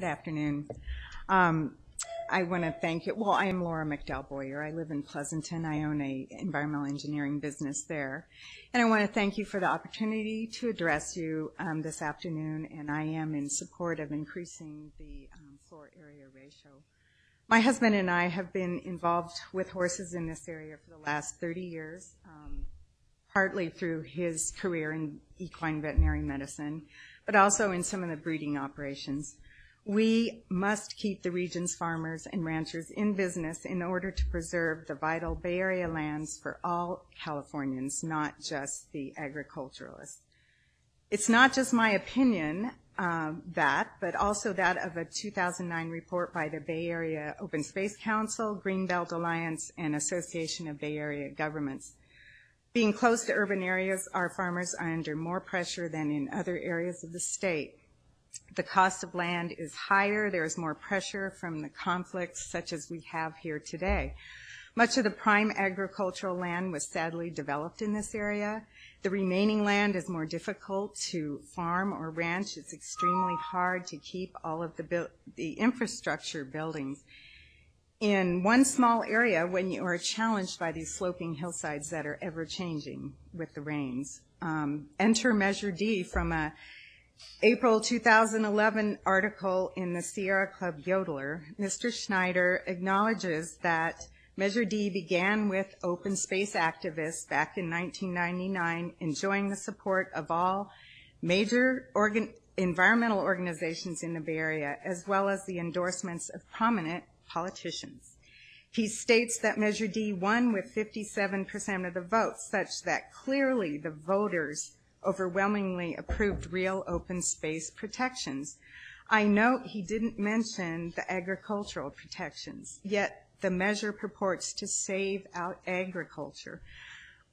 Good afternoon. I want to thank you. Well, I am Laura McDowell Boyer. I live in Pleasanton. I own a environmental engineering business there. And I want to thank you for the opportunity to address you this afternoon, and I am in support of increasing the floor area ratio. My husband and I have been involved with horses in this area for the last 30 years, partly through his career in equine veterinary medicine, but also in some of the breeding operations. We must keep the region's farmers and ranchers in business in order to preserve the vital Bay Area lands for all Californians, not just the agriculturalists. It's not just my opinion but also that of a 2009 report by the Bay Area Open Space Council, Greenbelt Alliance, and Association of Bay Area Governments. Being close to urban areas, our farmers are under more pressure than in other areas of the state. The cost of land is higher. There is more pressure from the conflicts such as we have here today. Much of the prime agricultural land was sadly developed in this area. The remaining land is more difficult to farm or ranch. It's extremely hard to keep all of the infrastructure buildings in one small area when you are challenged by these sloping hillsides that are ever changing with the rains. Enter Measure D from a April 2011 article in the Sierra Club Yodeler. Mr. Schneider acknowledges that Measure D began with open space activists back in 1999, enjoying the support of all major environmental organizations in the Bay Area, as well as the endorsements of prominent politicians. He states that Measure D won with 57% of the votes, such that clearly the voters overwhelmingly approved real open space protections. I note he didn't mention the agricultural protections, yet the measure purports to save out agriculture.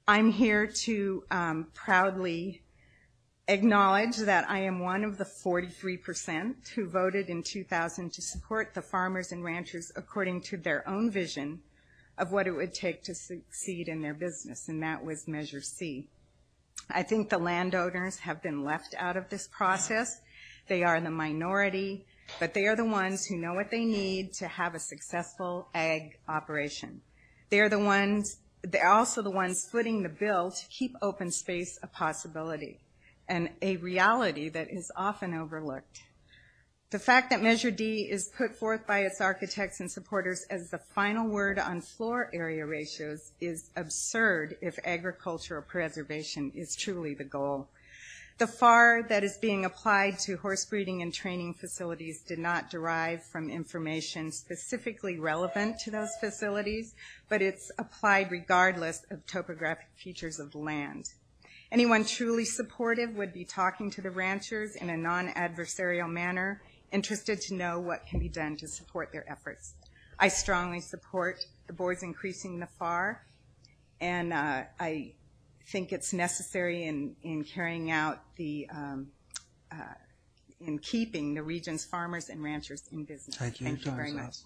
I'm here to proudly acknowledge that I am one of the 43% who voted in 2000 to support the farmers and ranchers according to their own vision of what it would take to succeed in their business, and that was Measure C. I think the landowners have been left out of this process. They are the minority, but they are the ones who know what they need to have a successful ag operation. They're also the ones footing the bill to keep open space a possibility and a reality that is often overlooked. The fact that Measure D is put forth by its architects and supporters as the final word on floor area ratios is absurd if agricultural preservation is truly the goal. The FAR that is being applied to horse breeding and training facilities did not derive from information specifically relevant to those facilities, but it's applied regardless of topographic features of the land. Anyone truly supportive would be talking to the ranchers in a non-adversarial manner, interested to know what can be done to support their efforts. I strongly support the board's increasing the FAR, and I think it's necessary in carrying out in keeping the region's farmers and ranchers in business. Thank you. Thank you very much.